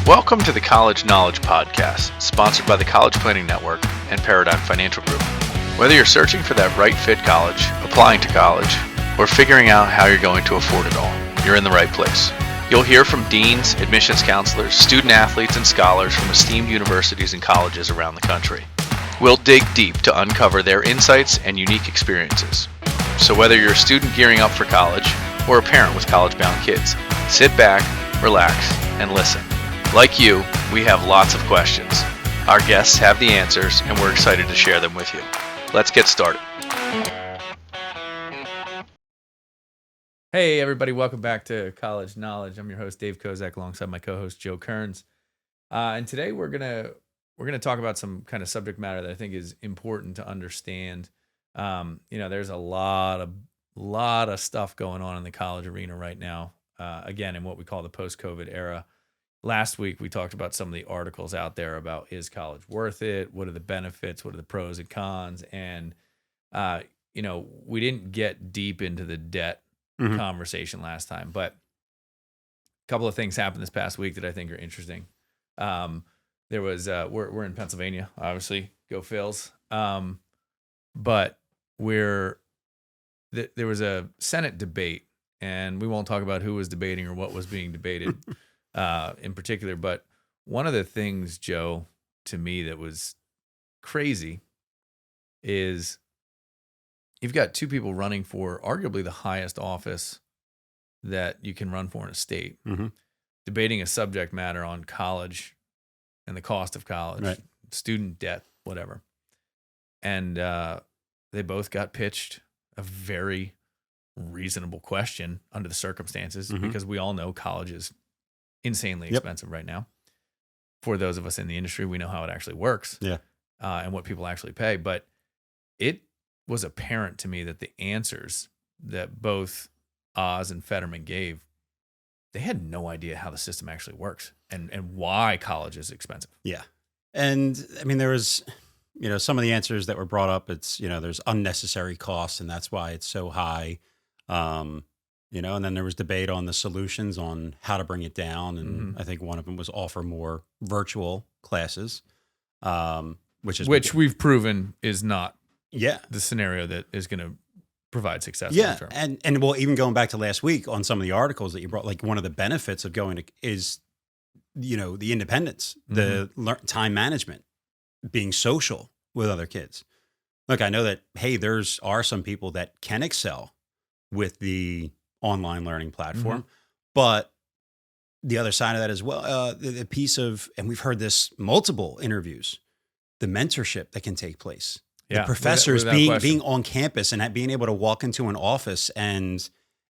Welcome to the College Knowledge Podcast, sponsored by the College Planning Network and Paradigm Financial Group. Whether you're searching for that right fit college, applying to college, or figuring out how you're going to afford it all, you're in the right place. You'll hear from deans, admissions counselors, student athletes, and scholars from esteemed universities and colleges around the country. We'll dig deep to uncover their insights and unique experiences. So whether you're a student gearing up for college or a parent with college-bound kids, sit back, relax, and listen. Like you, we have lots of questions. Our guests have the answers, and we're excited to share them with you. Let's get started. Hey everybody, welcome back to College Knowledge. I'm your host Dave Kozak alongside my co-host Joe Kearns. And today we're gonna talk about some kind of subject matter that I think is important to understand. There's a lot of stuff going on in the college arena right now. Again, in what we call the post-COVID era. Last week, we talked about some of the articles out there about, is college worth it? What are the benefits? What are the pros and cons? And, we didn't get deep into the debt conversation last time, but a couple of things happened this past week that I think are interesting. There was, we're in Pennsylvania, obviously, go Phils. But there was a Senate debate, and we won't talk about who was debating or what was being debated. In particular, but one of the things, Joe, to me that was crazy is you've got two people running for arguably the highest office that you can run for in a state, debating a subject matter on college and the cost of college, right, student debt, whatever. And they both got pitched a very reasonable question under the circumstances, because we all know college is insanely expensive right now. For those of us in the industry, we know how it actually works, and what people actually pay. But it was apparent to me that the answers that both Oz and Fetterman gave, they had no idea how the system actually works and why college is expensive. Yeah. And I mean, there was, some of the answers that were brought up, it's, there's unnecessary costs and that's why it's so high. And then there was debate on the solutions on how to bring it down. And I think one of them was offer more virtual classes, which we've proven is not the scenario that is going to provide success. Yeah. And well, even going back to last week on some of the articles that you brought, like one of the benefits of going to is, the independence, the time management, being social with other kids. Look, I know that, hey, are some people that can excel with the online learning platform, but the other side of that as well, the piece of, and we've heard this multiple interviews, the mentorship that can take place, the professors being on campus and being able to walk into an office and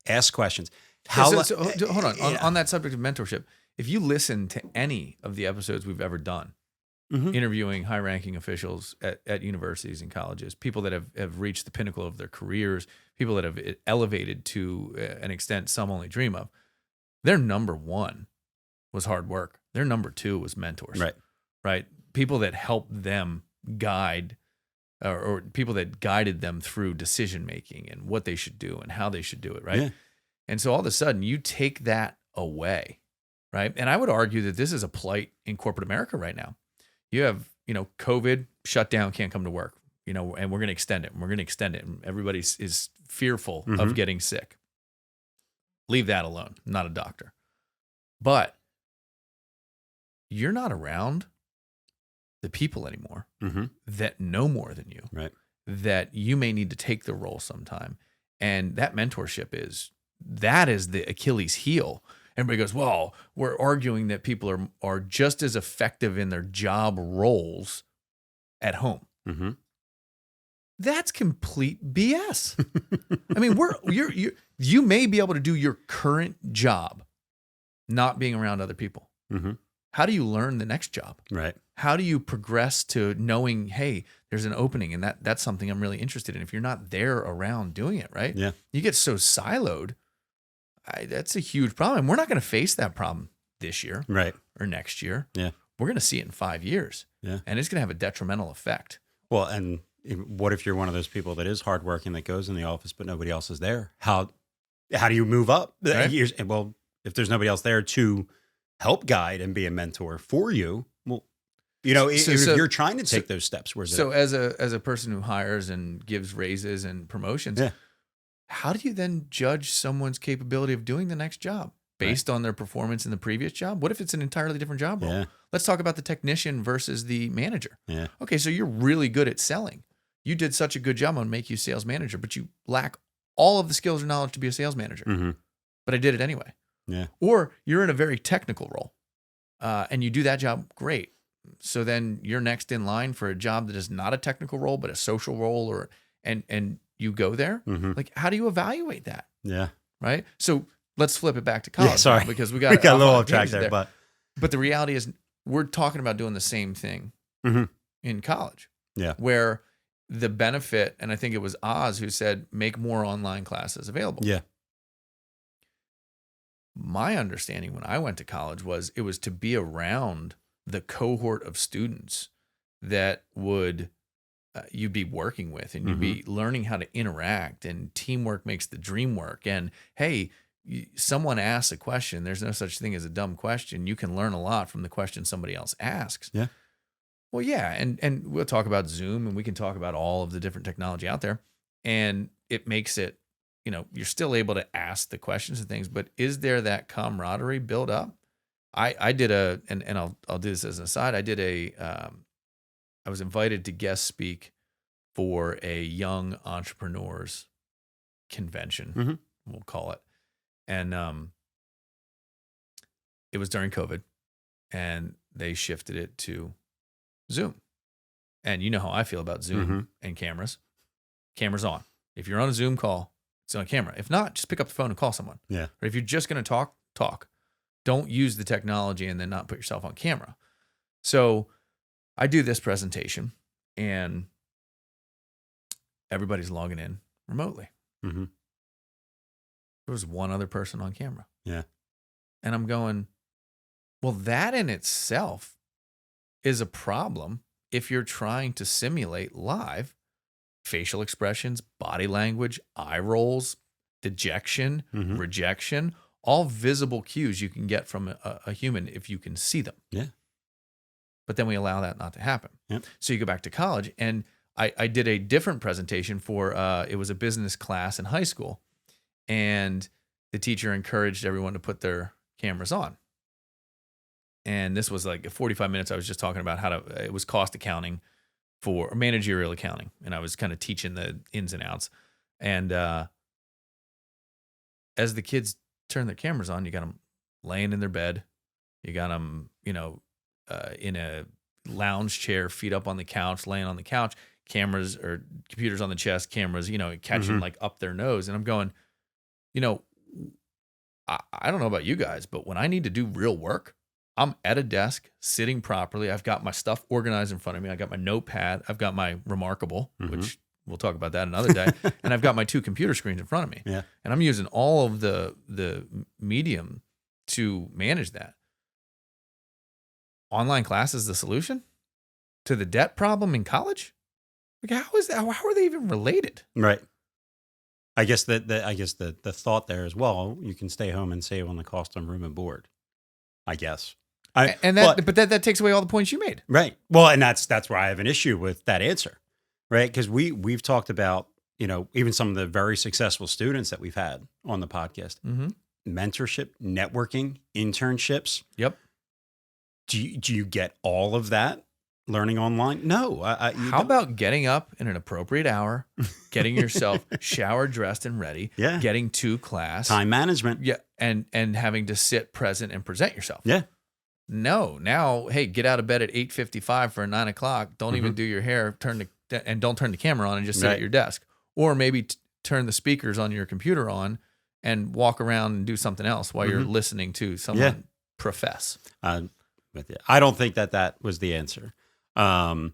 ask questions. Hold on. On that subject of mentorship, if you listen to any of the episodes we've ever done, interviewing high-ranking officials at universities and colleges, people that have reached the pinnacle of their careers, people that have elevated to an extent some only dream of, their number one was hard work. Their number two was mentors. Right? People that helped them guide, or people that guided them through decision-making and what they should do and how they should do it, right? Yeah. And so all of a sudden, you take that away, right? And I would argue that this is a plight in corporate America right now. You have, COVID shut down, can't come to work, and we're going to extend it. And we're going to extend it. And everybody is fearful of getting sick. Leave that alone. I'm not a doctor. But you're not around the people anymore that know more than you, right? That you may need to take the role sometime. And that mentorship is the Achilles heel. Everybody goes, well, we're arguing that people are just as effective in their job roles at home. That's complete BS. I mean, you may be able to do your current job not being around other people. How do you learn the next job? Right. How do you progress to knowing, hey, there's an opening and that's something I'm really interested in? If you're not there around doing it, right? Yeah. You get so siloed. That's a huge problem. We're not going to face that problem this year, right, or next year. Yeah, we're going to see it in 5 years. Yeah, and it's going to have a detrimental effect. Well, and what if you're one of those people that is hardworking that goes in the office, but nobody else is there? How do you move up? Right. Well, if there's nobody else there to help guide and be a mentor for you. Well, if you're trying to take those steps, where's it? So as a person who hires and gives raises and promotions, how do you then judge someone's capability of doing the next job based on their performance in the previous job? What if it's an entirely different job role? Yeah. Let's talk about the technician versus the manager. Yeah. Okay, so you're really good at selling. You did such a good job on make you sales manager, but you lack all of the skills or knowledge to be a sales manager. Mm-hmm. But I did it anyway. Yeah. Or you're in a very technical role, and you do that job great. So then you're next in line for a job that is not a technical role, but a social role, and you go there. Mm-hmm. Like, how do you evaluate that? Yeah. Right. So let's flip it back to college. Yeah, sorry. Now, because we got a little off track there, but the reality is we're talking about doing the same thing in college. Yeah. Where the benefit, and I think it was Oz who said, make more online classes available. Yeah. My understanding when I went to college was it was to be around the cohort of students that would you'd be working with, and you'd be learning how to interact, and teamwork makes the dream work. And hey, someone asks a question. There's no such thing as a dumb question. You can learn a lot from the question somebody else asks. Yeah. Well, yeah. And we'll talk about Zoom, and we can talk about all of the different technology out there, and it makes it, you're still able to ask the questions and things, but is there that camaraderie built up? I did and I'll do this as an aside. I was invited to guest speak for a young entrepreneurs convention, we'll call it. And it was during COVID, and they shifted it to Zoom. And you know how I feel about Zoom and cameras. Cameras on. If you're on a Zoom call, it's on camera. If not, just pick up the phone and call someone. Yeah. But if you're just going to talk. Don't use the technology and then not put yourself on camera. So I do this presentation, and everybody's logging in remotely. Mm-hmm. There was one other person on camera. Yeah. And I'm going, well, that in itself is a problem if you're trying to simulate live facial expressions, body language, eye rolls, dejection, rejection, all visible cues you can get from a human if you can see them. Yeah. But then we allow that not to happen. Yep. So you go back to college, and I did a different presentation for, it was a business class in high school, and the teacher encouraged everyone to put their cameras on. And this was like 45 minutes. I was just talking about it was cost accounting for managerial accounting. And I was kind of teaching the ins and outs. And as the kids turn their cameras on, you got them laying in their bed. You got them, in a lounge chair, feet up on the couch, laying on the couch, cameras or computers on the chest, cameras, catching like up their nose. And I'm going, I don't know about you guys, but when I need to do real work, I'm at a desk sitting properly. I've got my stuff organized in front of me. I got my notepad. I've got my Remarkable, which we'll talk about that another day. And I've got my 2 computer screens in front of me. Yeah. And I'm using all of the medium to manage that. Online class is the solution to the debt problem in college? Like, how is that? How are they even related? Right. I guess the thought there as well, you can stay home and save on the cost of room and board. I guess. But that takes away all the points you made. Right. Well, and that's where I have an issue with that answer, right? Because we've talked about, even some of the very successful students that we've had on the podcast, mentorship, networking, internships. Yep. Do you get all of that learning online? No. How about getting up in an appropriate hour, getting yourself showered, dressed, and ready, getting to class. Time management. Yeah, and having to sit present and present yourself. Yeah. No, now, hey, get out of bed at 8:55 for 9 o'clock. Don't even do your hair, and don't turn the camera on and just sit at your desk. Or maybe turn the speakers on your computer on and walk around and do something else while you're listening to someone profess. I don't think that was the answer. Outside,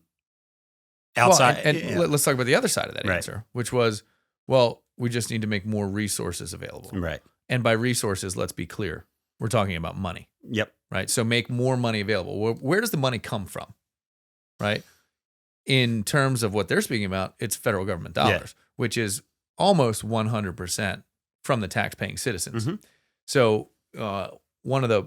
let's talk about the other side of that answer, which was, well, we just need to make more resources available. Right. And by resources, let's be clear, we're talking about money. Yep. Right. So make more money available. Where does the money come from? Right. In terms of what they're speaking about, it's federal government dollars, which is almost 100% from the tax-paying citizens. So one of the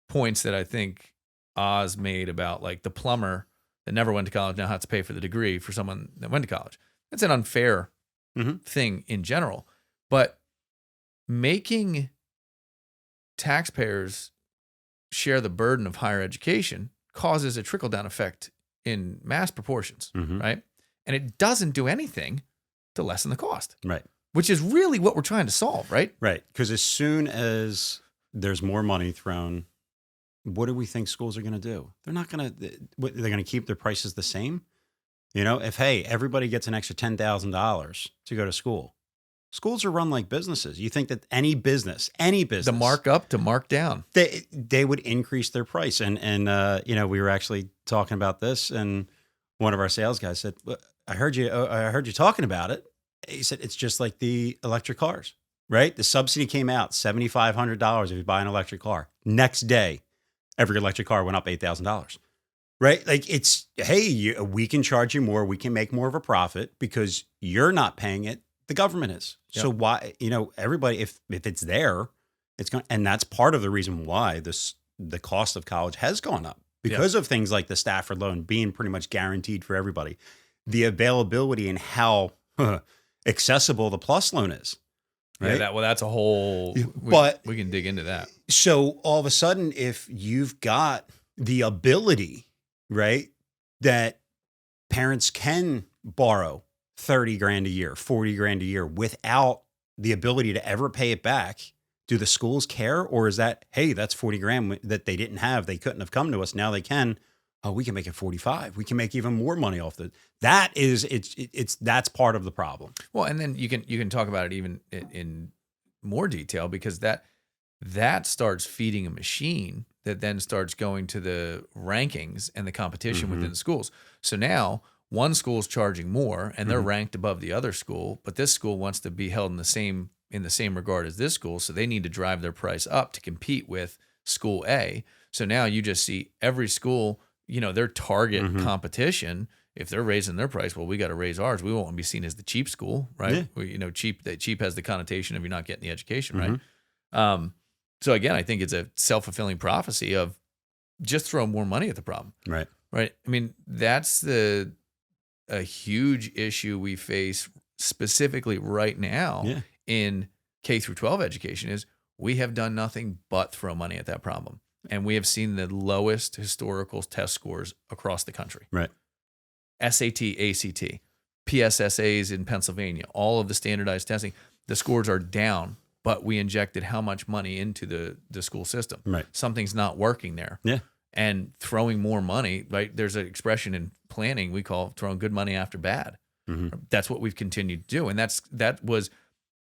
points that I think Oz made about like the plumber that never went to college now has to pay for the degree for someone that went to college. That's an unfair thing in general. But making taxpayers share the burden of higher education causes a trickle-down effect in mass proportions, right? And it doesn't do anything to lessen the cost. Right. Which is really what we're trying to solve, right? Right. Because as soon as there's more money thrown, what do we think schools are going to do? They're not going to, they're going to keep their prices the same. You know, if, hey, everybody gets an extra $10,000 to go to school. Schools are run like businesses. You think that any business, the mark up to mark down, they would increase their price. And you know, we were actually talking about this, and one of our sales guys said, well, I heard you talking about it. He said, it's just like the electric cars, right? The subsidy came out, $7,500 if you buy an electric car. Next day, every electric car went up $8,000, right? Like it's, hey, we can charge you more. We can make more of a profit because you're not paying it. The government is. Yep. So why, you know, everybody, if it's there, it's going, and that's part of the reason why the cost of college has gone up because of things like the Stafford loan being pretty much guaranteed for everybody, the availability and how accessible the PLUS loan is. Right. Yeah, that's a whole, we can dig into that. So all of a sudden, if you've got the ability, right, that parents can borrow $30,000 a year, $40,000 a year without the ability to ever pay it back, do the schools care? Or is that, hey, that's $40,000 that they didn't have, they couldn't have come to us, now they can. Oh, we can make it 45. We can make even more money off that. That's part of the problem. Well, and then you can talk about it even in more detail, because that starts feeding a machine that then starts going to the rankings and the competition within the schools. So now one school's charging more and they're ranked above the other school, but this school wants to be held in the same regard as this school. So they need to drive their price up to compete with school A. So now you just see every school, you know, their target competition, if they're raising their price, well, we got to raise ours. We won't be seen as the cheap school, right? Yeah. You know, cheap has the connotation of you're not getting the education, right? So again, I think it's a self-fulfilling prophecy of just throw more money at the problem. Right. Right. I mean, that's a huge issue we face specifically right now in K through 12 education is we have done nothing but throw money at that problem. And we have seen the lowest historical test scores across the country. Right. SAT, ACT, PSSAs in Pennsylvania, all of the standardized testing, the scores are down, but we injected how much money into the school system? Right. Something's not working there. Yeah. And throwing more money, right? There's an expression in planning we call throwing good money after bad. That's what we've continued to do. And that was,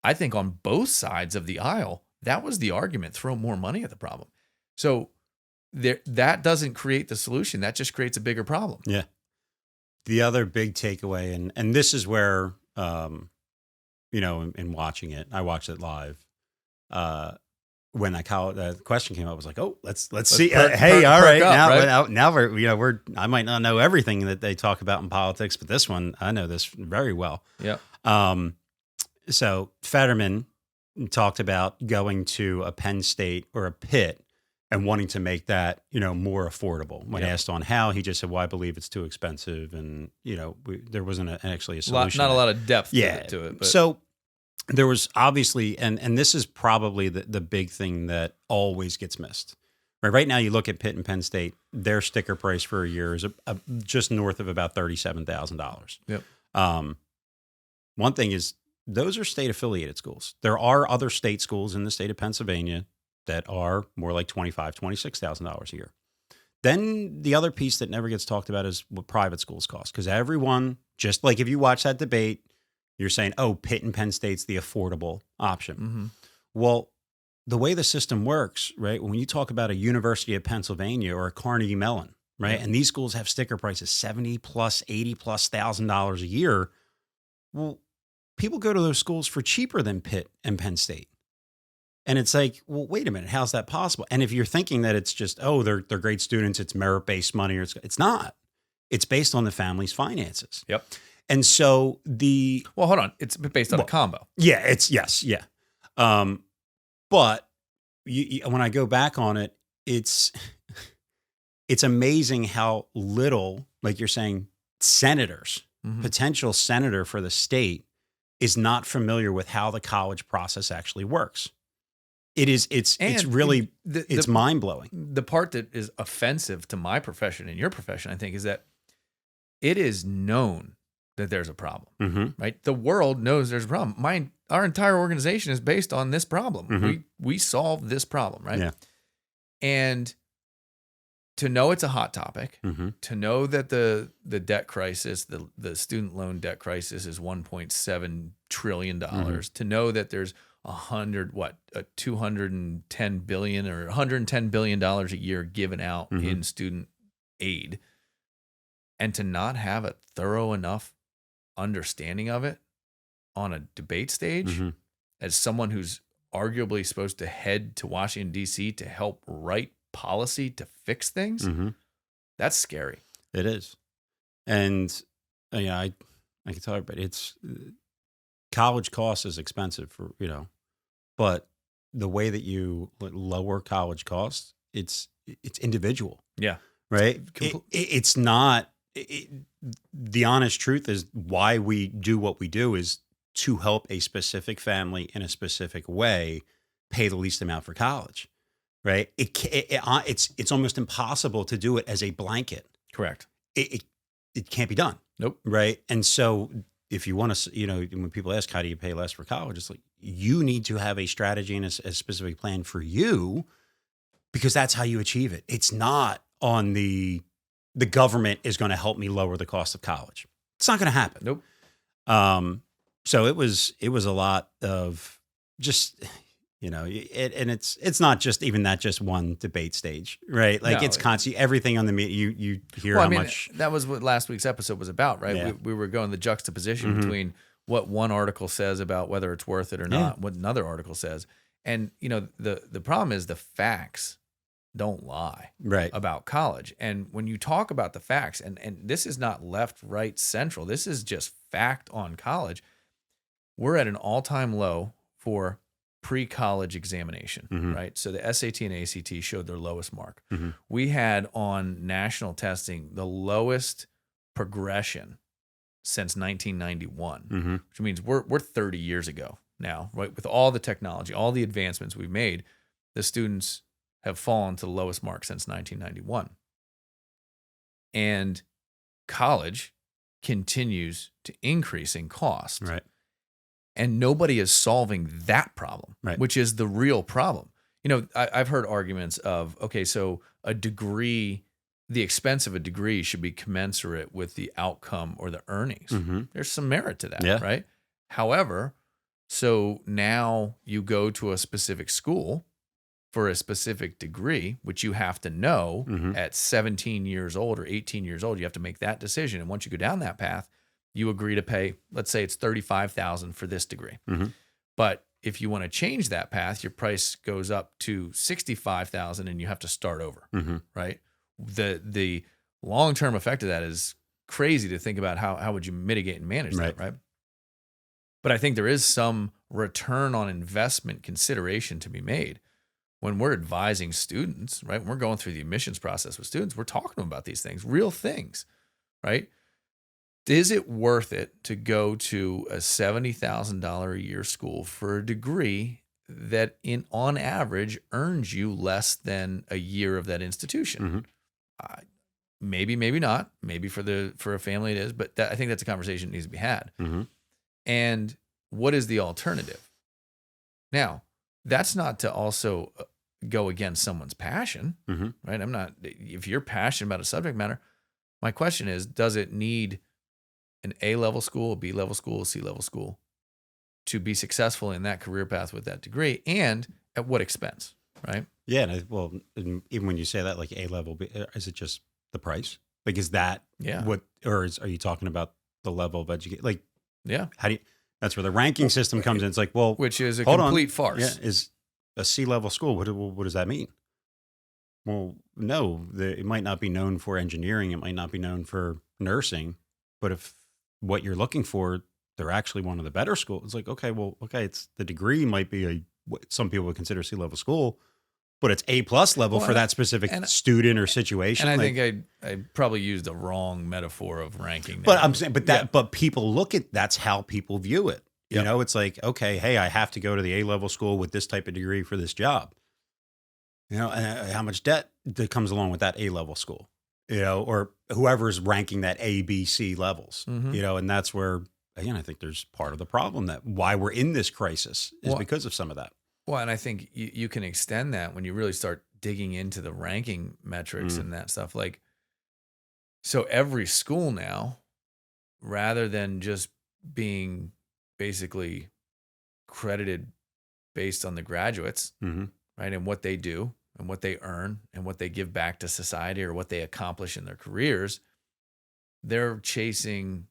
I think, on both sides of the aisle, that was the argument, throw more money at the problem. So that doesn't create the solution. That just creates a bigger problem. Yeah. The other big takeaway, and this is where, you know, in watching it, I watched it live. When that question came up, I was like, "Oh, let's see." Hey, all right, now we're, you know, I might not know everything that they talk about in politics, but this one I know this very well. Yeah. So Fetterman talked about going to a Penn State or a Pitt and wanting to make that, you know, more affordable. When asked on how, he just said, "Well, I believe it's too expensive," and you know, there wasn't actually a solution. Not a lot of depth to it. But. So there was obviously, and this is probably the big thing that always gets missed. Right now, you look at Pitt and Penn State, their sticker price for a year is just north of about $37,000. Yep. One thing is, those are state affiliated schools. There are other state schools in the state of Pennsylvania that are more like $25,000, $26,000 a year. Then the other piece that never gets talked about is what private schools cost. Because everyone, just like if you watch that debate, you're saying, oh, Pitt and Penn State's the affordable option. Well, the way the system works, right, when you talk about a University of Pennsylvania or a Carnegie Mellon, right, and these schools have sticker prices $70,000 plus, $80,000 plus $1,000 a year, well, people go to those schools for cheaper than Pitt and Penn State. And it's like, well, wait a minute, how's that possible? And if you're thinking that it's just, oh, they're great students, it's merit-based money, or it's not. It's based on the family's finances. Yep. And so well, hold on, it's based on a combo. Yeah, yes. But when I go back on it, it's amazing how little, like you're saying, senators, potential senator for the state, is not familiar with how the college process actually works. It's really mind blowing. The part that is offensive to my profession and your profession, I think, is that it is known that there's a problem, right? The world knows there's a problem. Our entire organization is based on this problem. We solve this problem, right? Yeah. And to know it's a hot topic, to know that the debt crisis, the student loan debt crisis is $1.7 trillion, to know that there's $210 billion or $110 billion a year given out in student aid, and to not have a thorough enough understanding of it on a debate stage as someone who's arguably supposed to head to Washington, D.C. to help write policy to fix things, that's scary. It is. And I can tell everybody, it's college cost is expensive for, but the way that you lower college costs, it's individual. Yeah. Right. It's not, the honest truth is why we do what we do is to help a specific family in a specific way pay the least amount for college. Right. It's almost impossible to do it as a blanket. Correct. It can't be done. Nope. Right. And so if you want to, when people ask, how do you pay less for college? It's like, you need to have a strategy and a specific plan for you, because that's how you achieve it. It's not on the government is going to help me lower the cost of college. It's not going to happen. Nope. So it was a lot of just, and it's not just even that just one debate stage, right? Like it's constant, everything on the media, you hear much. That was what last week's episode was about, right? Yeah. We were going the juxtaposition between what one article says about whether it's worth it or not, what another article says. And, the problem is the facts don't lie about college. And when you talk about the facts, and this is not left, right, central, this is just fact on college. We're at an all-time low for pre-college examination, right? So the SAT and ACT showed their lowest mark. We had on national testing the lowest progression since 1991, which means we're 30 years ago now, right? With all the technology, all the advancements we've made, the students have fallen to the lowest mark since 1991. And college continues to increase in cost. Right. And nobody is solving that problem, which is the real problem. I've heard arguments of, okay, so a degree, the expense of a degree should be commensurate with the outcome or the earnings. There's some merit to that, right? However, so now you go to a specific school for a specific degree, which you have to know at 17 years old or 18 years old, you have to make that decision. And once you go down that path, you agree to pay, let's say it's $35,000 for this degree. But if you want to change that path, your price goes up to $65,000 and you have to start over, right? The long-term effect of that is crazy to think about. How would you mitigate and manage that, right? But I think there is some return on investment consideration to be made when we're advising students, right? When we're going through the admissions process with students, we're talking to them about these things, real things, right? Is it worth it to go to a $70,000 a year school for a degree that on average earns you less than a year of that institution? Maybe, maybe not. Maybe for a family it is, but I think that's a conversation that needs to be had. And what is the alternative? Now, that's not to also go against someone's passion, right? If you're passionate about a subject matter, my question is, does it need an A-level school, a B-level school, a C-level school to be successful in that career path with that degree, and at what expense, right? Yeah, and even when you say that, like A-level, is it just the price? Like, is that what, or are you talking about the level of education? Like, how do you? That's where the ranking system comes in. It's like, well, which is a complete farce. Yeah, is a C-level school? What does that mean? Well, no, it might not be known for engineering. It might not be known for nursing, but if what you're looking for, they're actually one of the better schools. It's like, okay, it's the degree might be what some people would consider C-level school, but it's A+ level for that specific student or situation. And I think I probably used the wrong metaphor of ranking. But I'm saying, but people look at, that's how people view it. You Yep. know, it's like, okay, hey, I have to go to the A-level school with this type of degree for this job. You know, and how much debt that comes along with that A-level school, you know, or whoever's ranking that A, B, C levels, Mhm. you know, and that's where, again, I think there's part of the problem, that why we're in this crisis is because of some of that. Well, and I think you can extend that when you really start digging into the ranking metrics and that stuff. Like, so every school now, rather than just being basically credited based on the graduates, right, and what they do and what they earn and what they give back to society or what they accomplish in their careers, they're chasing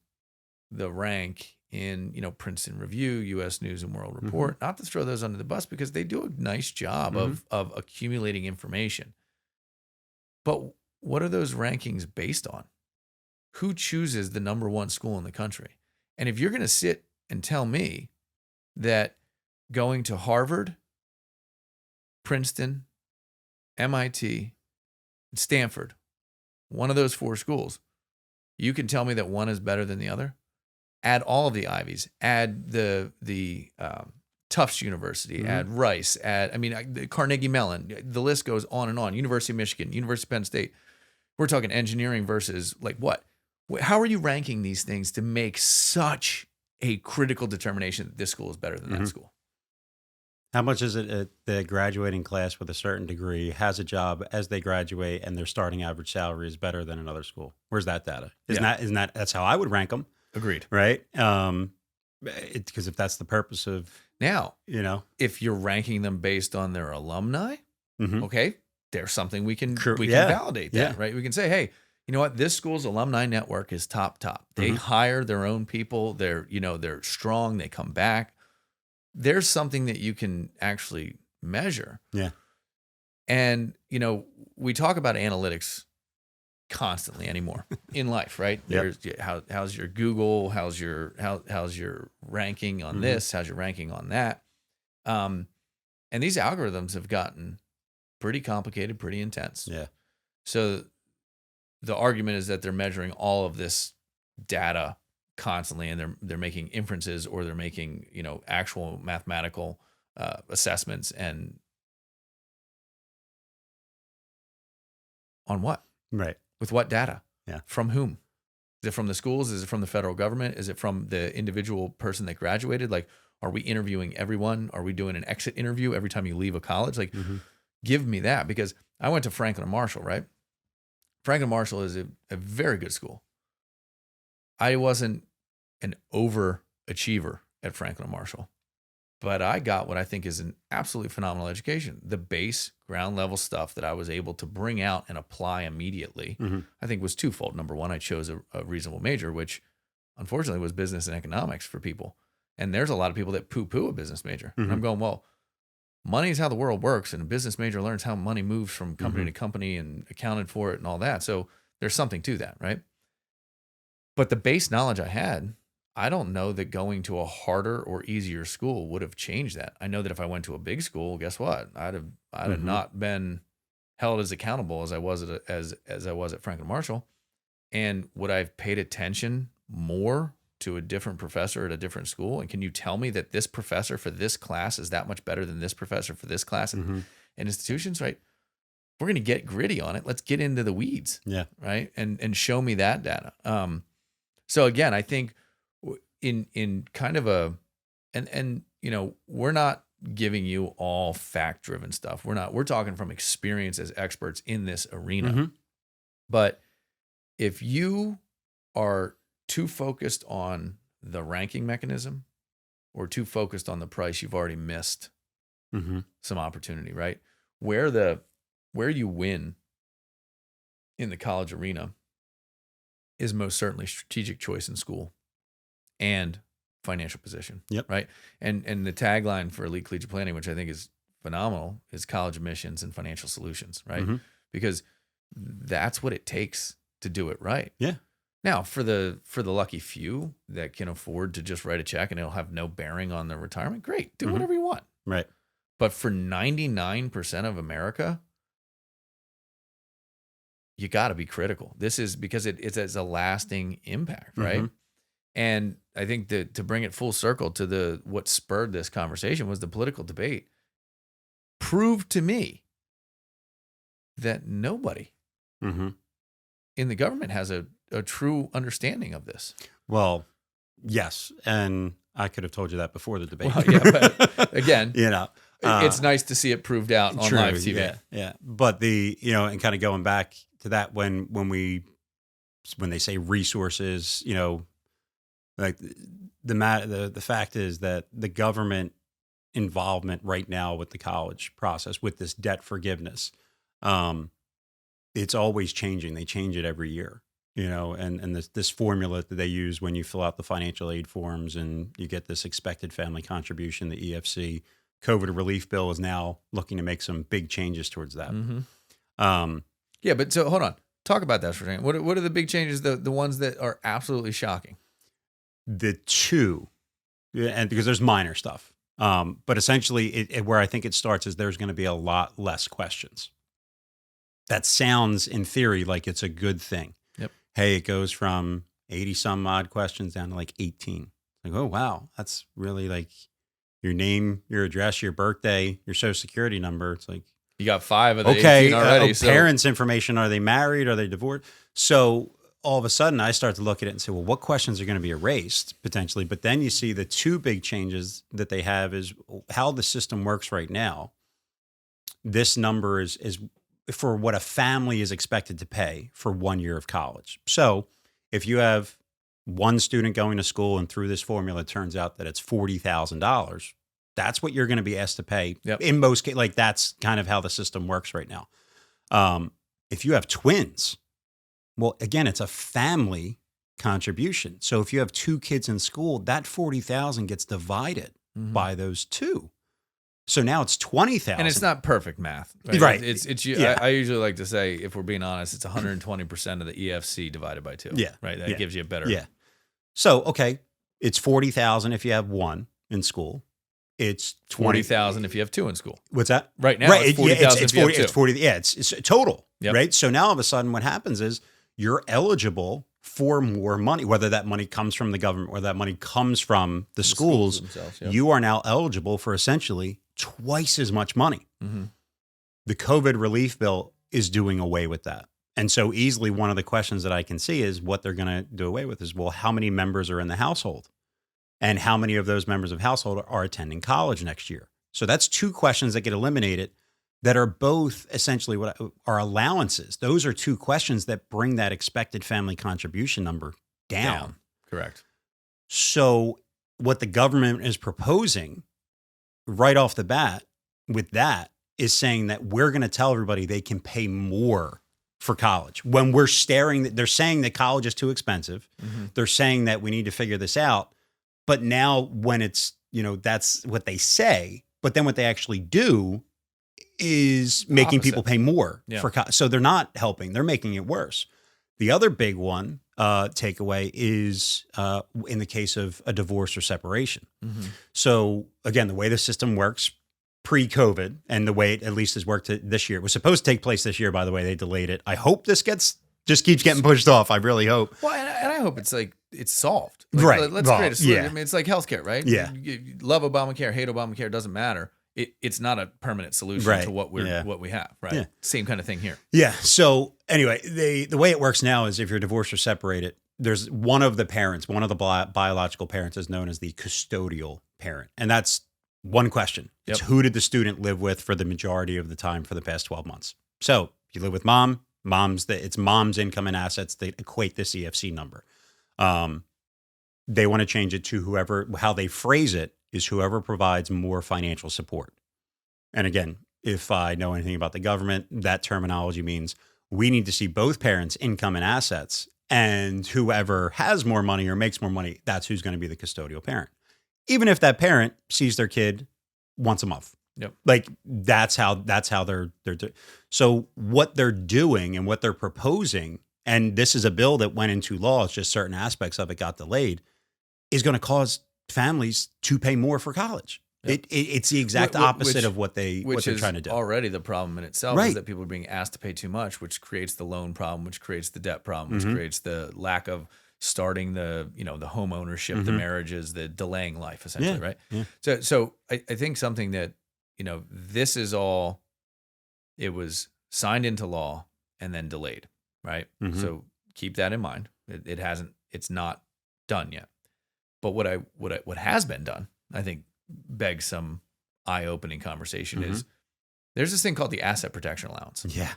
the rank in, you know, Princeton Review, U.S. News and World Report. Not to throw those under the bus, because they do a nice job of accumulating information. But what are those rankings based on? Who chooses the number one school in the country? And if you're going to sit and tell me that going to Harvard, Princeton, MIT, and Stanford, one of those four schools, you can tell me that one is better than the other? Add all of the Ivies, add the Tufts University, add Rice, add, Carnegie Mellon, the list goes on and on. University of Michigan, University of Penn State. We're talking engineering versus like what? How are you ranking these things to make such a critical determination that this school is better than that school? How much is it the graduating class with a certain degree has a job as they graduate and their starting average salary is better than another school? Where's that data? Isn't that that's how I would rank them? Agreed. Right? Because if that's the purpose of, now, you know, if you're ranking them based on their alumni, okay, there's something we can can validate that, right? We can say, hey, you know what? This school's alumni network is top. They hire their own people. They're strong. They come back. There's something that you can actually measure. Yeah. And, you know, we talk about analytics constantly anymore in life, right? Yep. There's how's your Google, how's your ranking on this, how's your ranking on that. And these algorithms have gotten pretty complicated, pretty intense. Yeah. So the argument is that they're measuring all of this data constantly, and they're making inferences, or they're making, you know, actual mathematical assessments. And on what? Right. With what data? Yeah. From whom? Is it from the schools? Is it from the federal government? Is it from the individual person that graduated? Like, are we interviewing everyone? Are we doing an exit interview every time you leave a college? Like, give me that, because I went to Franklin Marshall, right? Franklin Marshall is a very good school. I wasn't an overachiever at Franklin Marshall, but I got what I think is an absolutely phenomenal education. The base ground level stuff that I was able to bring out and apply immediately, I think was twofold. Number one, I chose a reasonable major, which unfortunately was business and economics for people. And there's a lot of people that poo-poo a business major. And I'm going, well, money is how the world works, and a business major learns how money moves from company to company and accounted for it and all that. So there's something to that, right? But the base knowledge I had, I don't know that going to a harder or easier school would have changed that. I know that if I went to a big school, guess what? I'd have not been held as accountable as I was as I was at Franklin Marshall. And would I have paid attention more to a different professor at a different school? And can you tell me that this professor for this class is that much better than this professor for this class and institutions, right? We're going to get gritty on it. Let's get into the weeds. Yeah. Right. And show me that data. So again, I think in kind of and you know, we're not giving you all fact driven stuff. We're talking from experience as experts in this arena. But if you are too focused on the ranking mechanism or too focused on the price, you've already missed some opportunity, right? Where you win in the college arena is most certainly strategic choice in school and financial position. Yep. Right. And the tagline for Elite Collegiate Planning, which I think is phenomenal, is college admissions and financial solutions, right? Because that's what it takes to do it right. Yeah. Now, for the lucky few that can afford to just write a check and it'll have no bearing on their retirement, great. Do whatever you want. Right. But for 99% of America, you got to be critical. This is because it has a lasting impact, right? Mm-hmm. And I think that to bring it full circle to what spurred this conversation was the political debate proved to me that nobody Mm-hmm. in the government has a true understanding of this. Well, yes. And I could have told you that before the debate. Well, yeah, but again, it's nice to see it proved out on live TV. Yeah. But and kind of going back to that when they say resources, like the fact is that the government involvement right now with the college process, with this debt forgiveness, it's always changing. They change it every year, and this formula that they use when you fill out the financial aid forms and you get this expected family contribution, the EFC. COVID relief bill is now looking to make some big changes towards that. Mm-hmm. But so hold on. Talk about that for a second. What are the big changes, the ones that are absolutely shocking? The two, and because there's minor stuff, but essentially where I think it starts is there's going to be a lot less questions. That sounds in theory like it's a good thing. Yep. Hey, it goes from 80 some odd questions down to like 18. Like, oh, wow. That's really like your name, your address, your birthday, your social security number. It's like, you got 5 of the 18 already. Parents' information. Are they married? Are they divorced? So all of a sudden I start to look at it and say, well, what questions are going to be erased potentially? But then you see the two big changes that they have is how the system works right now. This number is for what a family is expected to pay for 1 year of college. So if you have one student going to school and through this formula, it turns out that it's $40,000. That's what you're going to be asked to pay. Yep. In most cases, like that's kind of how the system works right now. If you have twins, well, again, it's a family contribution. So if you have 2 kids in school, that $40,000 gets divided by those 2. So now it's $20,000. And it's not perfect math. Right. I usually like to say, if we're being honest, it's 120% of the EFC divided by 2. Yeah. Right. That gives you a better. Yeah. So, okay, it's $40,000 if you have 1 in school. It's $40,000 if you have 2 in school. What's that? Right now, it's $40,000 if you have 2. It's 40. Yeah, it's total. Yep. Right. So now all of a sudden, what happens is you're eligible for more money, whether that money comes from the government or that money comes from the schools themselves. Yep. You are now eligible for essentially twice as much money. Mm-hmm. The COVID relief bill is doing away with that. And so easily one of the questions that I can see is what they're going to do away with is, well, how many members are in the household? And how many of those members of household are attending college next year? So that's 2 questions that get eliminated that are both essentially what are allowances. Those are 2 questions that bring that expected family contribution number down. Correct. So what the government is proposing right off the bat with that is saying that we're going to tell everybody they can pay more for college. When they're saying that college is too expensive. Mm-hmm. They're saying that we need to figure this out. But now when it's, that's what they say, but then what they actually do is making people pay more for college. So they're not helping, they're making it worse. The other big one takeaway is in the case of a divorce or separation. Mm-hmm. So again, the way the system works pre-COVID and the way it at least has worked this year, it was supposed to take place this year, by the way, they delayed it. I hope this just keeps getting pushed off. I really hope. Well, and I hope it's solved. Right. Let's create a solution. Yeah. I mean, it's like healthcare, right? Yeah. You love Obamacare, hate Obamacare, doesn't matter. It's not a permanent solution to what we have, right? Yeah. Same kind of thing here. Yeah. So anyway, the way it works now is if you're divorced or separated, there's one of the biological parents is known as the custodial parent. And that's one question. It's who did the student live with for the majority of the time for the past 12 months? So if you live with it's mom's income and assets that equate this EFC number. They want to change it to how they phrase it is whoever provides more financial support. And again, if I know anything about the government, that terminology means we need to see both parents' income and assets, and whoever has more money or makes more money, that's who's going to be the custodial parent. Even if that parent sees their kid once a month. Yep. Like that's how they're so what they're doing and what they're proposing, and this is a bill that went into law, it's just certain aspects of it got delayed, is going to cause families to pay more for college. Yep. It's the exact opposite of what they're trying to do. Already the problem in itself is that people are being asked to pay too much, which creates the loan problem, which creates the debt problem, which creates the lack of starting the home ownership, the marriages, the delaying life, essentially, right? Yeah. So I think something that, this is all, it was signed into law and then delayed, right? So keep that in mind. It's not done yet. But what has been done, I think, begs some eye-opening conversation is there's this thing called the asset protection allowance. Yeah.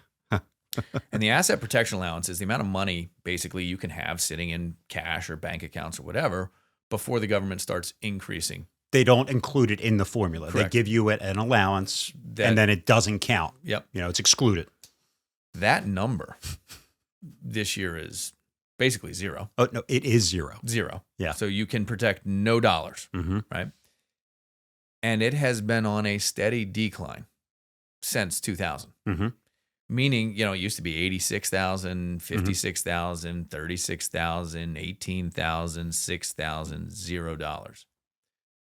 And the asset protection allowance is the amount of money basically you can have sitting in cash or bank accounts or whatever before the government starts increasing. They don't include it in the formula. Correct. They give you an allowance and then it doesn't count. Yep. It's excluded. That number this year is basically zero. Oh, no, it is zero. Zero. Yeah. So you can protect no dollars, right? And it has been on a steady decline since 2000. Meaning, it used to be 86,000, 56,000, 36,000, 18,000, 6,000, $0.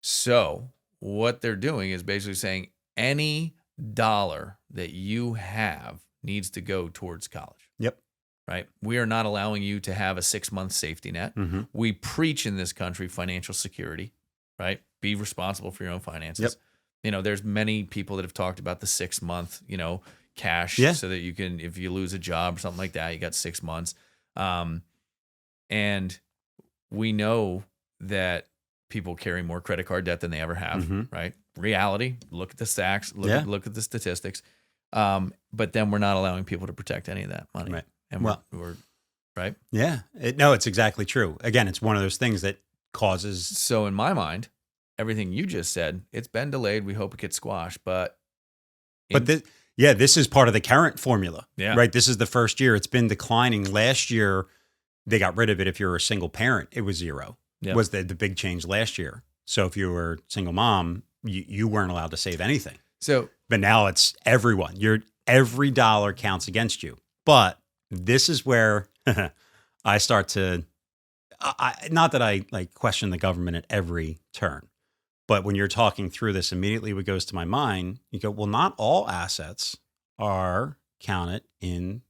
So what they're doing is basically saying any dollar that you have needs to go towards college. Yep. Right? We are not allowing you to have a 6-month safety net. We preach in this country financial security, right? Be responsible for your own finances. Yep. There's many people that have talked about the 6-month, cash so that you can, if you lose a job or something like that, you got 6 months. And we know that people carry more credit card debt than they ever have, right? Reality, look at the stacks, look at the statistics. But then we're not allowing people to protect any of that money. Right. And we're right? Yeah. It's exactly true. Again, it's one of those things that causes. So in my mind, everything you just said, it's been delayed. We hope it gets squashed, but this is part of the current formula, right? This is the first year it's been declining. Last year, they got rid of it. If you're a single parent, it was zero. Yep. Was the big change last year. So if you were a single mom, you weren't allowed to save anything. But now it's everyone. Every dollar counts against you. But this is where I start to, not that I question the government at every turn, but when you're talking through this, immediately what goes to my mind, you go, well, not all assets are counted in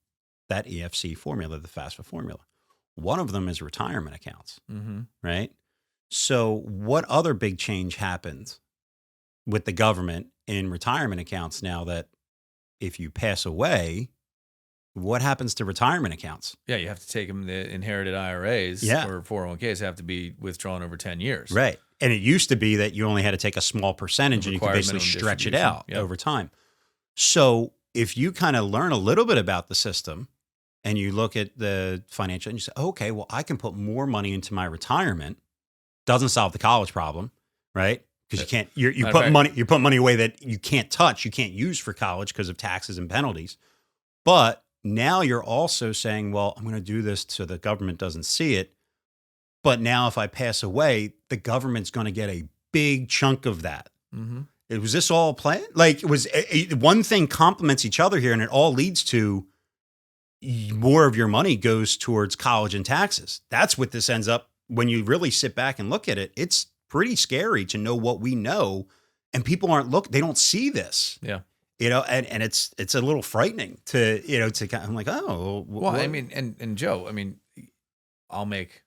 that EFC formula, the FAFSA formula. One of them is retirement accounts, right? So what other big change happened with the government in retirement accounts now that if you pass away, what happens to retirement accounts? Yeah, you have to take them. The inherited IRAs or 401ks have to be withdrawn over 10 years. Right. And it used to be that you only had to take a small percentage and you could basically stretch it out over time. So if you kind of learn a little bit about the system and you look at the financial and you say, okay, well, I can put more money into my retirement. Doesn't solve the college problem, right? Because you can't, you put money away that you can't touch, you can't use for college because of taxes and penalties. But now you're also saying, well, I'm going to do this so the government doesn't see it. But now if I pass away, the government's going to get a big chunk of that. Was this all planned? It was one thing complements each other here, and it all leads to more of your money goes towards college and taxes. That's what this ends up. When you really sit back and look at it, it's pretty scary to know what we know, and people they don't see this. Yeah. And it's a little frightening to I'm like, oh, well, I mean, and Joe, I mean, I'll make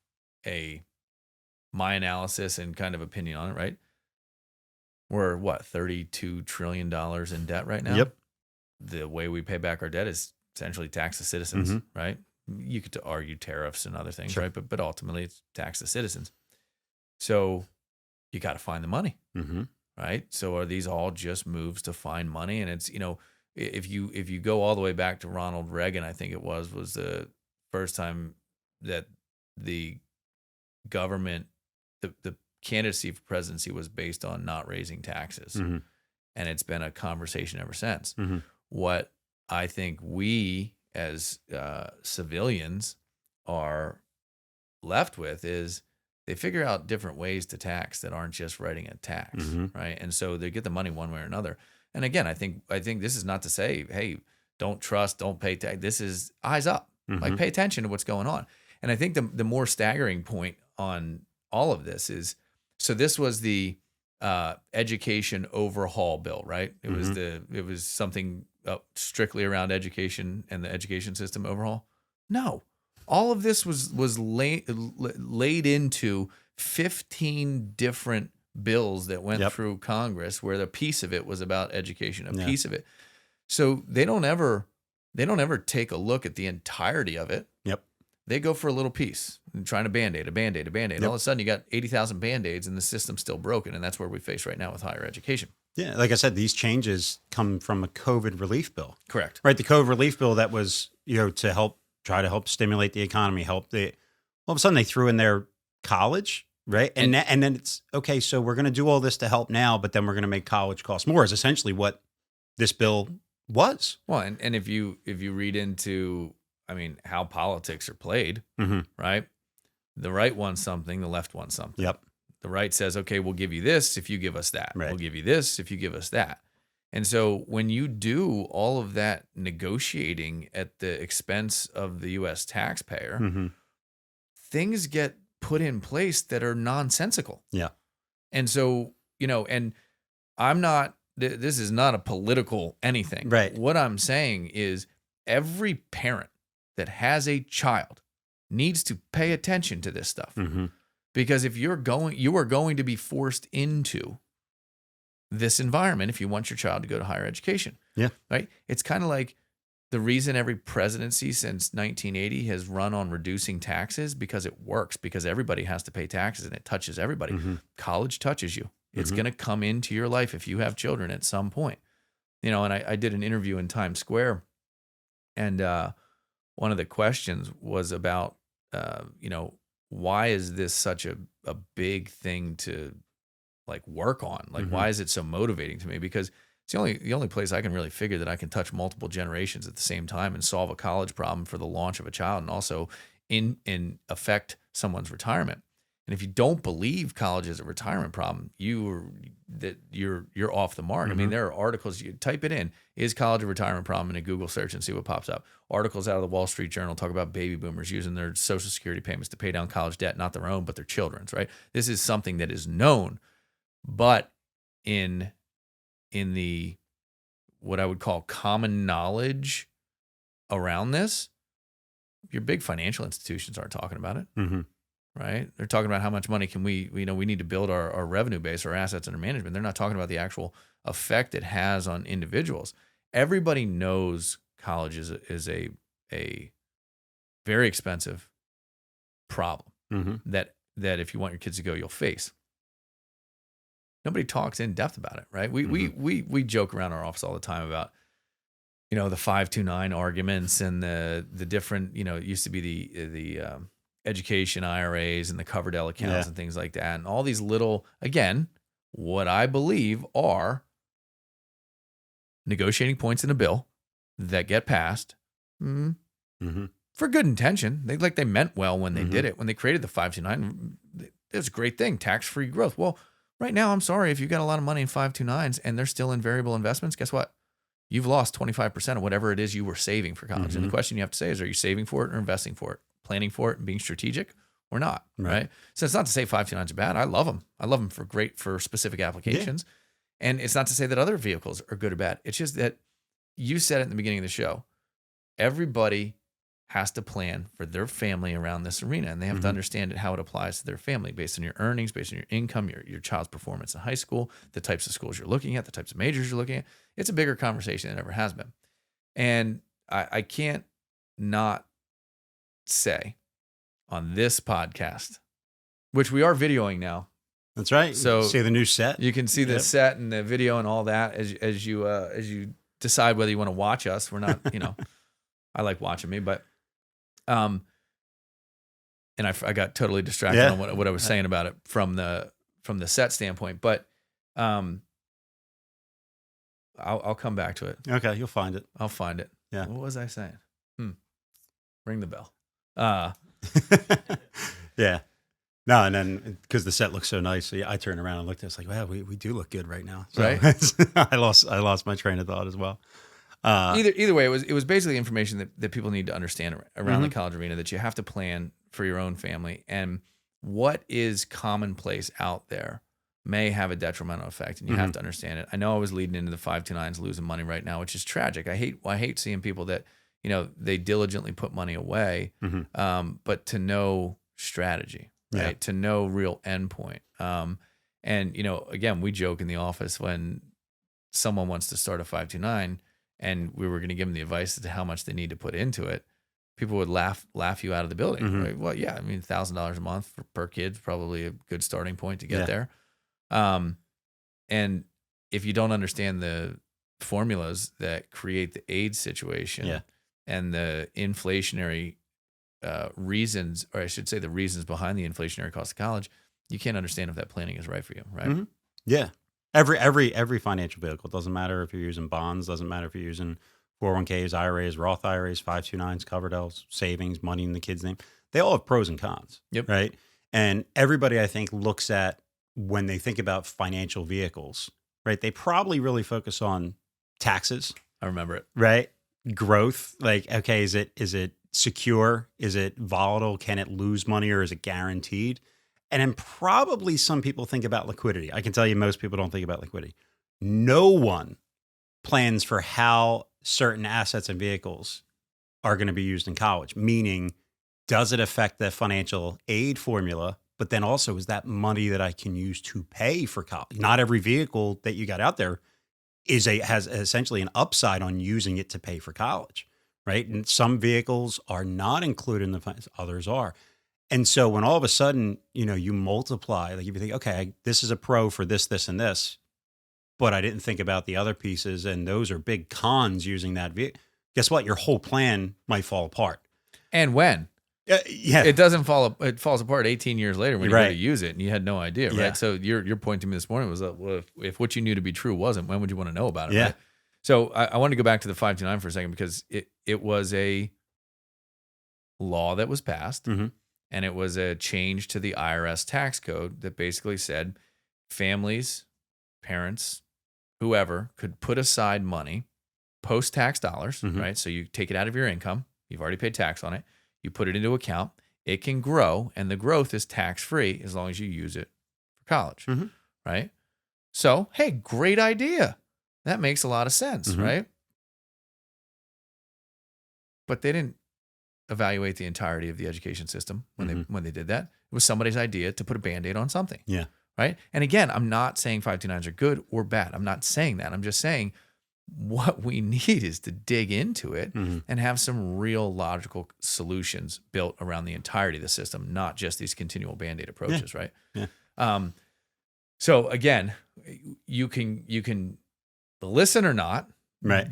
my analysis and kind of opinion on it, right? We're $32 trillion in debt right now. Yep. The way we pay back our debt is essentially tax the citizens, right? You could argue tariffs and other things, right? But ultimately it's tax the citizens. So you got to find the money, right? So are these all just moves to find money? And it's, if you go all the way back to Ronald Reagan, I think it was the first time that the government, the candidacy for presidency was based on not raising taxes. And it's been a conversation ever since. What I think we as civilians are left with is they figure out different ways to tax that aren't just writing a tax, right? And so they get the money one way or another. And again, I think this is not to say, hey, don't trust, don't pay tax. This is eyes up, like pay attention to what's going on. And I think the more staggering point on all of this is, so this was the education overhaul bill, right? It was something strictly around education and the education system overhaul. No, all of this was laid into 15 different bills that went through Congress, where the piece of it was about education, a piece of it. So they don't ever take a look at the entirety of it. Yep. They go for a little piece and trying to band-aid. All of a sudden you got 80,000 band-aids and the system's still broken. And that's where we face right now with higher education. Yeah. Like I said, these changes come from a COVID relief bill. Correct. Right. The COVID relief bill that was, to try to help stimulate the economy, all of a sudden they threw in their college. Right. And then it's okay. So we're going to do all this to help now, but then we're going to make college cost more is essentially what this bill was. Well, and if you read into, how politics are played, right? The right wants something, the left wants something. Yep. The right says, okay, we'll give you this if you give us that. Right. We'll give you this if you give us that. And so when you do all of that negotiating at the expense of the U.S. taxpayer, things get put in place that are nonsensical. Yeah. And so, and this is not a political anything. Right. What I'm saying is every parent that has a child needs to pay attention to this stuff. Because if you are going to be forced into this environment if you want your child to go to higher education. Yeah. Right? It's kind of like the reason every presidency since 1980 has run on reducing taxes, because it works, because everybody has to pay taxes and it touches everybody. College touches you. It's going to come into your life if you have children at some point. And I did an interview in Times Square, and one of the questions was about, why is this such a big thing to work on? Why is it so motivating to me? Because it's the only place I can really figure that I can touch multiple generations at the same time and solve a college problem for the launch of a child, and also in affect someone's retirement. And if you don't believe college is a retirement problem, you're off the mark. There are articles, you type it in, is college a retirement problem, in a Google search and see what pops up. Articles out of the Wall Street Journal talk about baby boomers using their Social Security payments to pay down college debt, not their own, but their children's, right? This is something that is known, but in the, what I would call common knowledge around this, your big financial institutions aren't talking about it. Right? They're talking about how much money can we need to build our revenue base, our assets under management. They're not talking about the actual effect it has on individuals. Everybody knows college is a very expensive problem that if you want your kids to go, you'll face. Nobody talks in depth about it, right? We joke around our office all the time about, the 529 arguments and the different, it used to be the education IRAs and the covered L accounts and things like that. And all these little, again, what I believe are negotiating points in a bill that get passed for good intention. They meant well when they did it. When they created the 529, it was a great thing, tax-free growth. Well, right now, I'm sorry, if you've got a lot of money in 529s and they're still in variable investments, guess what? You've lost 25% of whatever it is you were saving for college. And the question you have to say is, are you saving for it or investing for it? Planning for it and being strategic or not, right? So it's not to say 529s are bad. I love them. I love them for specific applications. Yeah. And it's not to say that other vehicles are good or bad. It's just that you said it in the beginning of the show. Everybody has to plan for their family around this arena, and they have to understand how it applies to their family based on your earnings, based on your income, your child's performance in high school, the types of schools you're looking at, the types of majors you're looking at. It's a bigger conversation than it ever has been. And I can't not say on this podcast, which we are videoing now. That's right. So see the new set. You can see the set and the video and all that as you decide whether you want to watch us. We're not, I like watching me, but and I got totally distracted on what I was saying about it from the set standpoint, but I'll come back to it. Okay, you'll find it. I'll find it. Yeah. What was I saying? Ring the bell. Yeah. No, and then because the set looks so nice, so I turned around and looked at it. It's like, wow, we do look good right now. So right. I lost my train of thought as well. Either way, it was basically information that people need to understand around the college arena, that you have to plan for your own family, and what is commonplace out there may have a detrimental effect, and you have to understand it. I know I was leading into the 529s losing money right now, which is tragic. I hate seeing people that, they diligently put money away, but to no strategy, right? To no real endpoint. And again, we joke in the office when someone wants to start a 529 and we were going to give them the advice as to how much they need to put into it. People would laugh you out of the building. Right? Well, yeah, I mean, $1,000 a month per kid is probably a good starting point to get there. And if you don't understand the formulas that create the aid situation and the inflationary reasons, or I should say the reasons behind the inflationary cost of college, you can't understand if that planning is right for you, right? Yeah. Every financial vehicle, doesn't matter if you're using bonds, doesn't matter if you're using 401ks, IRAs, Roth IRAs, 529s, Coverdell's, savings, money in the kid's name. They all have pros and cons, right? And everybody, I think, looks at when they think about financial vehicles, right? They probably really focus on taxes. I remember it. Right? Growth. Like, okay, is it secure? Is it volatile? Can it lose money or is it guaranteed? And then probably some people think about liquidity. I can tell you most people don't think about liquidity. No one plans for how certain assets and vehicles are going to be used in college, meaning does it affect the financial aid formula? But then also, is that money that I can use to pay for college? Not every vehicle that you got out there has essentially an upside on using it to pay for college, right? And some vehicles are not included in the finance, others are. And so when all of a sudden, you multiply, like if you think, okay, this is a pro for this, this, and this, but I didn't think about the other pieces, and those are big cons using that vehicle. Guess what? Your whole plan might fall apart. And when? It doesn't fall. It falls apart 18 years later when you go to use it, and you had no idea, right? So your point to me this morning was that, well, if what you knew to be true wasn't, when would you want to know about it? Right? So I want to go back to the 529 for a second because it was a law that was passed, and it was a change to the IRS tax code that basically said families, parents, whoever could put aside money, post-tax dollars, right? So you take it out of your income. You've already paid tax on it. You put it into account. It can grow, and the growth is tax-free as long as you use it for college, right? So, hey, great idea. That makes a lot of sense, right? But they didn't evaluate the entirety of the education system when they did that. It was somebody's idea to put a Band-Aid on something. Yeah. Right? And again, I'm not saying 529s are good or bad. I'm not saying that. I'm just saying what we need is to dig into it and have some real logical solutions built around the entirety of the system, not just these continual Band-Aid approaches, right? Yeah. So again, you can listen or not,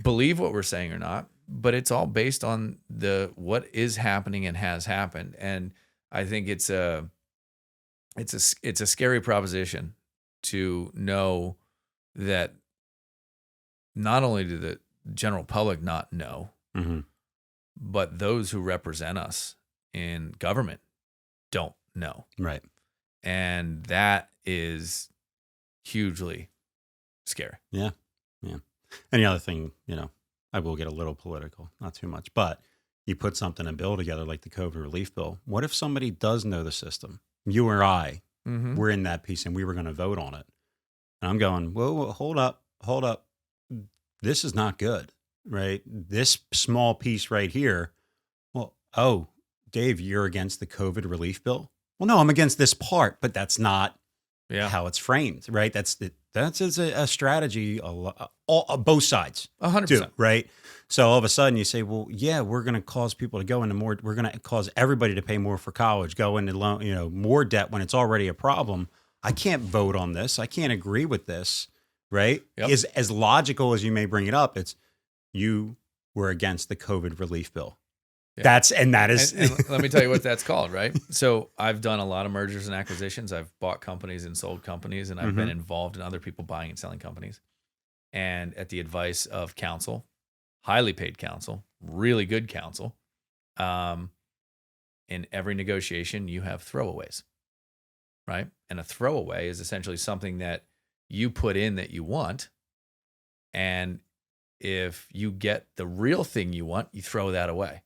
believe what we're saying or not, but it's all based on what is happening and has happened. And I think it's a scary proposition to know that not only do the general public not know, but those who represent us in government don't know. Right. And that is hugely scary. Yeah. Yeah. And the other thing, I will get a little political, not too much, but you put something, a bill together like the COVID relief bill. What if somebody does know the system? You or I, we're in that piece and we were going to vote on it. And I'm going, whoa, hold up. This is not good, right? This small piece right here. Well, oh, Dave, you're against the COVID relief bill? Well, no, I'm against this part, but that's not how it's framed, right? That's a strategy, both sides. 100%. Right? So all of a sudden you say, well, yeah, we're going to cause people to go into more, we're going to cause everybody to pay more for college, go into more debt when it's already a problem. I can't vote on this. I can't agree with this, right? Yep. As logical as you may bring it up, it's you were against the COVID relief bill. Yeah. And let me tell you what that's called, right? So I've done a lot of mergers and acquisitions. I've bought companies and sold companies, and I've been involved in other people buying and selling companies. And at the advice of counsel, highly paid counsel, really good counsel, in every negotiation, you have throwaways, right? And a throwaway is essentially something that you put in that you want, and if you get the real thing you want, you throw that away.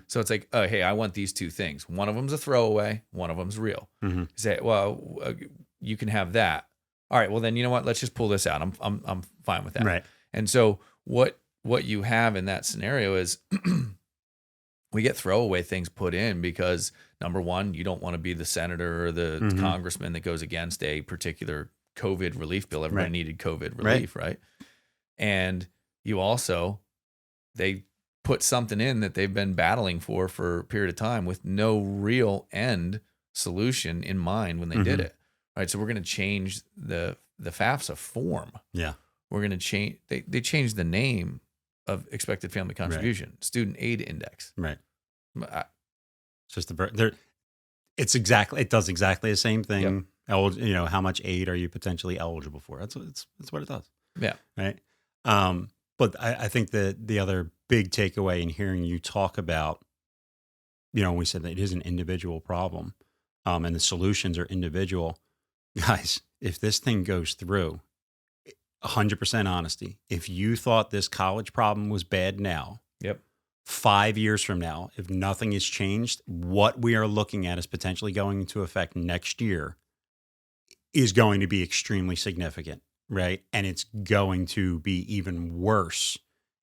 So it's like, oh, hey, I want these two things. One of them's a throwaway. One of them's real. You say, well, you can have that, all right, well then, you know what? Let's just pull this out. I'm fine with that. Right. And so what you have in that scenario is we get throwaway things put in because, number one, you don't want to be the senator or the congressman that goes against a particular COVID relief bill. Everybody needed COVID relief, right? And you also, they put something in that they've been battling for a period of time with no real end solution in mind when they did it. Right. So we're going to change the FAFSA form. Yeah. We're going to change, they changed the name of expected family contribution, student aid index. Right. It's just it does exactly the same thing. Yep. How much aid are you potentially eligible for? That's what it does. Yeah. Right. But I think that the other big takeaway in hearing you talk about, we said that it is an individual problem, and the solutions are individual. Guys, if this thing goes through, 100% honesty, if you thought this college problem was bad now, 5 years from now, if nothing has changed, what we are looking at is potentially going into effect next year is going to be extremely significant, right? And it's going to be even worse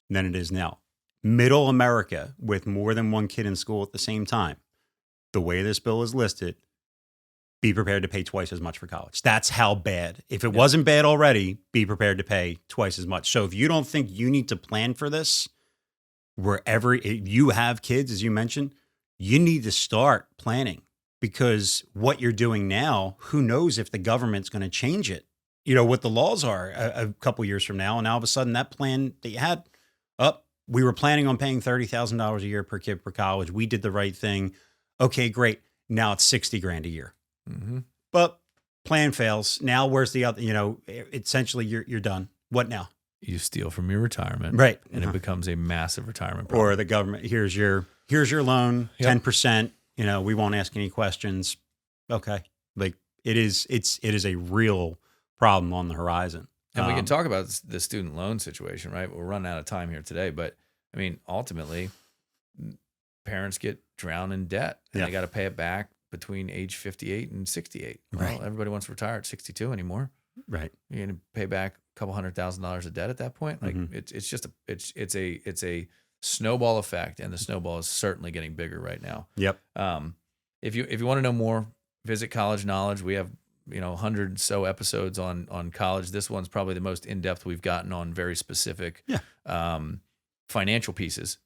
than it is now. Middle America, with more than one kid in school at the same time, the way this bill is listed, be prepared to pay twice as much for college. That's how bad. If it wasn't bad already, be prepared to pay twice as much. So if you don't think you need to plan for this, wherever you have kids, as you mentioned, you need to start planning, because what you're doing now, who knows if the government's going to change it, what the laws are a couple years from now. And all of a sudden that plan that you had we were planning on paying $30,000 a year per kid for college. We did the right thing. Okay, great. Now it's $60,000 a year. But plan fails. Now where's the other, essentially you're done. What now? You steal from your retirement. Right. And it becomes a massive retirement problem. Or the government, here's your loan, 10%, we won't ask any questions. Okay. Like it is a real problem on the horizon. And we can talk about the student loan situation, right? We're running out of time here today, but I mean, ultimately parents get drowned in debt and they got to pay it back between age 58 and 68. Well, everybody wants to retire at 62 anymore. Right. You're going to pay back a couple $100,000 of debt at that point. Like it's just it's a snowball effect, and the snowball is certainly getting bigger right now. Yep. If you want to know more, visit College Knowledge. We have 100 so episodes on college. This one's probably the most in-depth we've gotten on very specific financial pieces.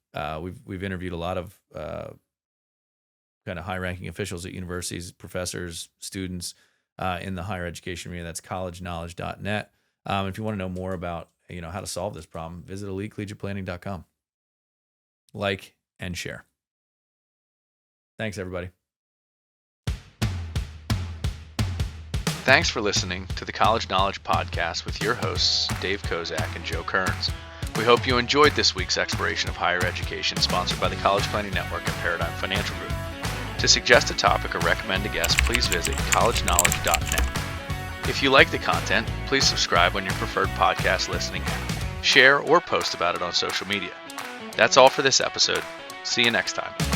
We've interviewed a lot of kind of high-ranking officials at universities, professors, students in the higher education arena. That's collegeknowledge.net. If you want to know more about how to solve this problem, visit elitecollegiateplanning.com. Like and share. Thanks, everybody. Thanks for listening to the College Knowledge Podcast with your hosts, Dave Kozak and Joe Kearns. We hope you enjoyed this week's exploration of higher education, sponsored by the College Planning Network and Paradigm Financial Group. To suggest a topic or recommend a guest, please visit collegeknowledge.net. If you like the content, please subscribe on your preferred podcast listening app. Share or post about it on social media. That's all for this episode. See you next time.